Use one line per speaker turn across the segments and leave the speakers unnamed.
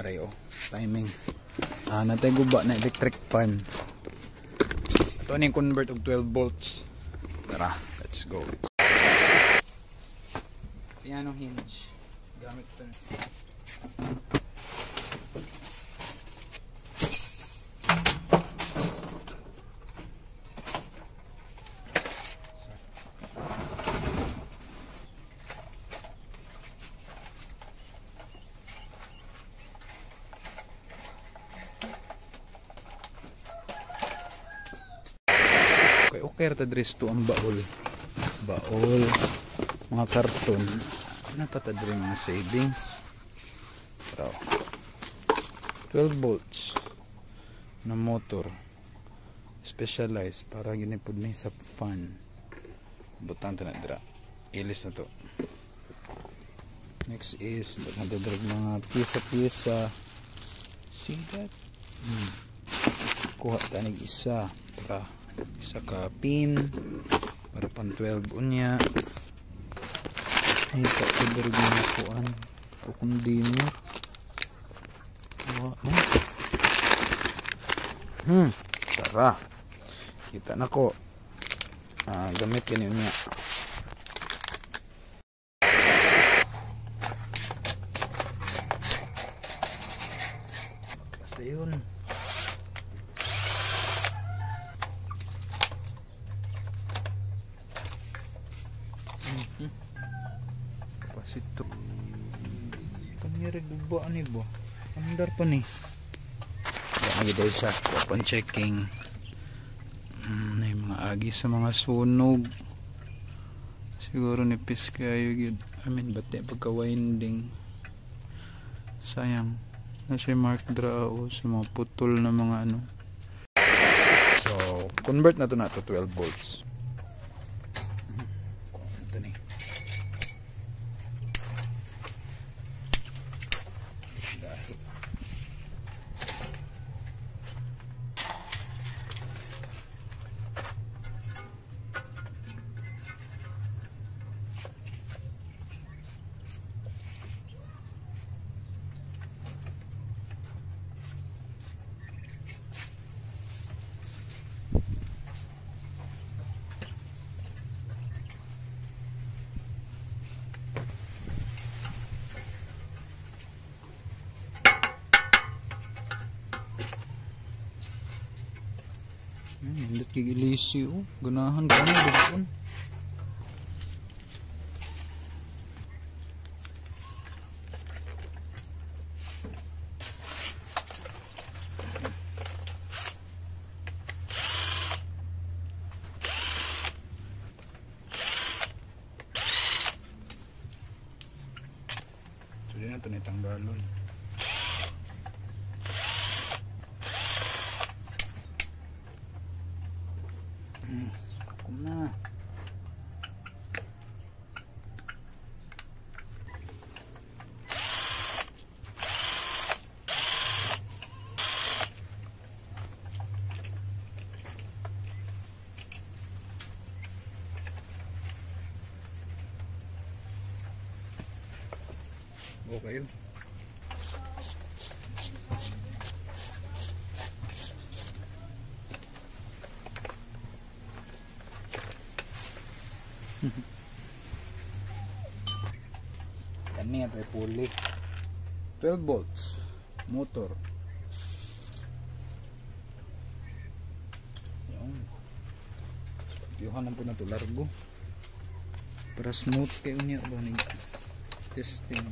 aray timing. Natay guba na electric fan. Ito na yung convert of 12 volts. Tara, let's go. Piano hinge. Gamit ito. Okay, tadres to ang baol, mga karton, ano pa tadre mga savings. Pero 12 volts na motor, specialized para ginipod ni sa fan. Butang na dira, ilis na to. Next is nadadrag mga pisa-pisa. See that? Kuha tanig isa para isa ka pin para pang 12 unya. Ay pagkadarag na kuan kukundi mo. Tara, kita na ko. Gamit yun niya. Basta yun. Pasito. Kanira guba ni ba? Andar pa ni. Lagi daw siya. Upon checking. May mga agi sa mga sunog. Siguro nipis kayo yun. Bati pagka-winding. Sayang. Nasa mark draw sa mga putol na mga ano. So, convert na to 12 volts. Hindi kigilisi ganahan ka na doon. Tuloy na ito na itanggalon. Na. Okay. Kani ay puli 12 volts motor. Yuhan lang po na to largo para smooth kayo niya ba ni testing.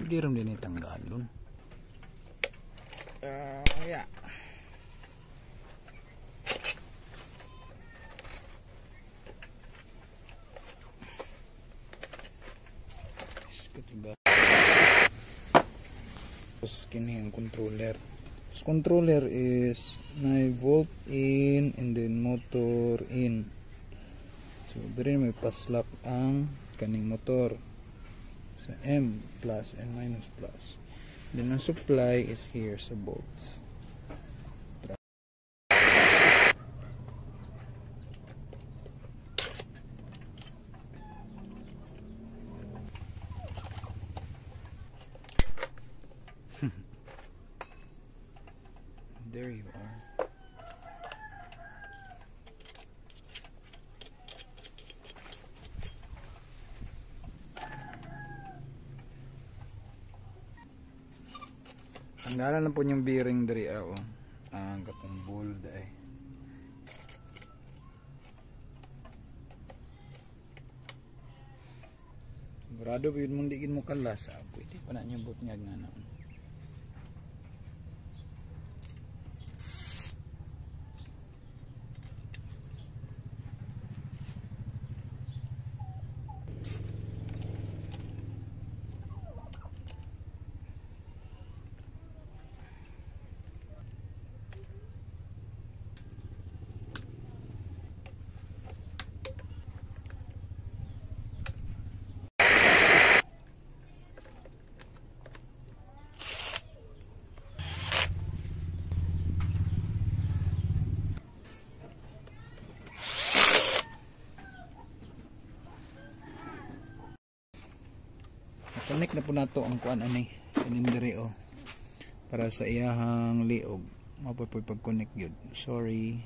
Hindi rin din itanggalon. Yeah. Kini ang controller. This controller is 9 volt in and then motor in. So diri may paslap ang kaning motor sa M plus and minus plus. Then ang supply is here sa bolts. There you are. Tanggalan lang po yung bearing dari oh. Ang katong bold ay. Sigurado yun mong diin mo kalas. Pwede pa na niyang butnyag nga na. Connect na po nato ang kuan ani silindere oh. Para sa iyahang liog. Mapoy pag-connect gyud. Sorry.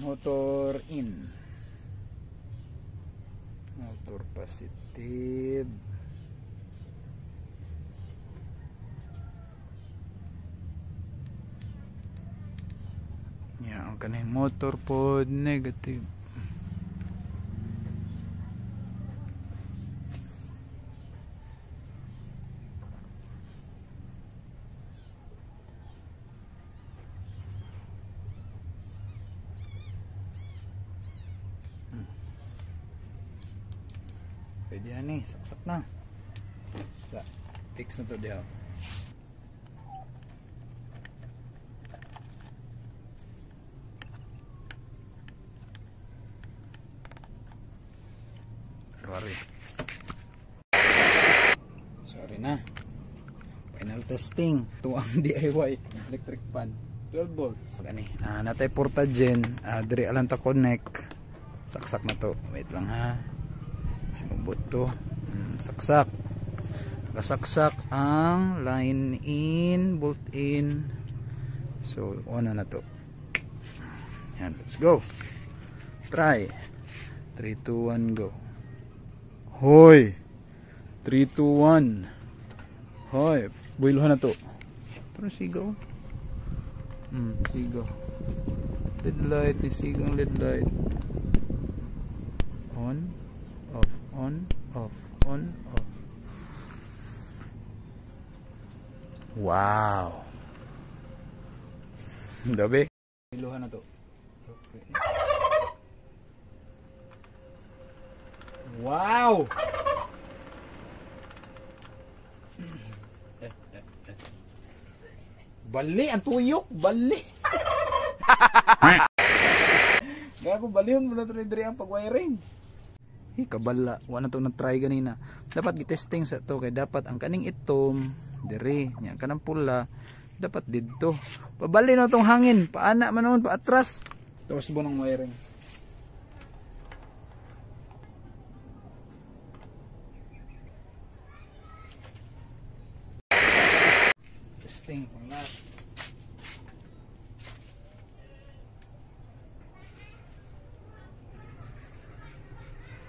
Motor in. Motor positive. Ya, ang kanang motor pod negative. Pwede yan eh, saksak na. Sa fix na to diha. Sorry na. Final testing. Ito ang DIY electric fan. 12 volts. Gani. Natay porta gen. Diri alang ta connect. Saksak na to. Wait lang ha. Sumubot to. Saksak. Kasaksak ang line in, bolt in. So, on na to. Yan, let's go. Try. 3, 2, 1, go. Hoy! 3, 2, 1. Hoy! Builuhan na to. Pero sigaw. Sigaw. Lead light. Sigang lead light. On. Off. On. Off. On. Off. Wow! Dabi. Builuhan na to. Wow! Bali ang tuyok, bali. Gago balihon mo na diri ang pag-wiring. Kabala, wala to na-try ganina. Dapat gi-testing sa to kay dapat ang kaning itom diri, nya kanang pula dapat didto. Pabali na tong hangin, paana man naman pa atras. Tapos mo ng wiring. testing pang last.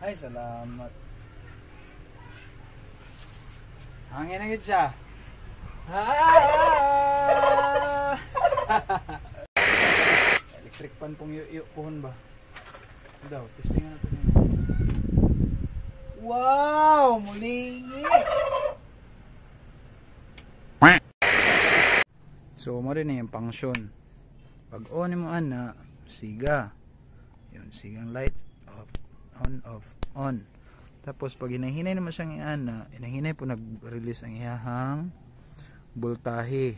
Ay, salamat. Hangin na yun siya. Electric pan pong pohon ba? Daw, testingan natin yun. Wow! Mulingi! So, mo rin yung function. Pag on mo na, siga. Yun, sigang light off, on, off, on. Tapos pag hinahinay naman siyang iana, hinahinay po nag-release ang ihahang voltahe.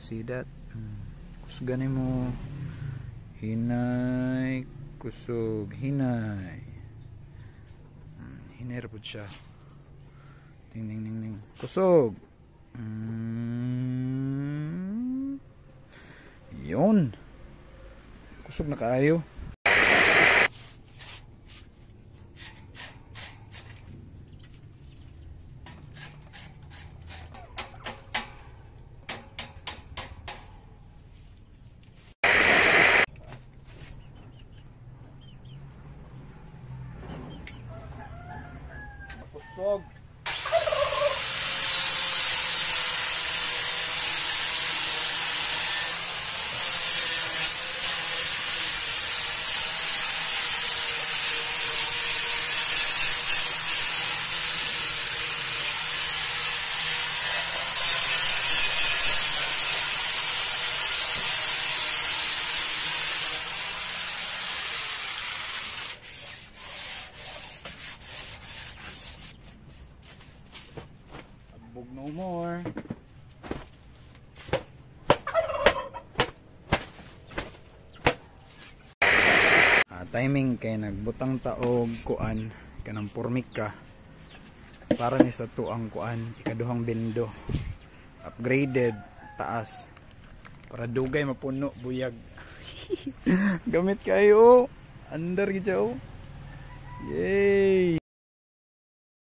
See that? Kusganin mo. Hinay, kusog, hinay. Hinay rapod siya. Ting, ting, ting, ting. Kusog. Yun. Kusog na kaayo. Kusog. Abog no more. Timing kay nagbutang taog kuan kanang purmika para ni sa tuang kuan ikaduhang bendo upgraded taas para dugay mapuno buyag. Gamit kayo under gidyo. Yay!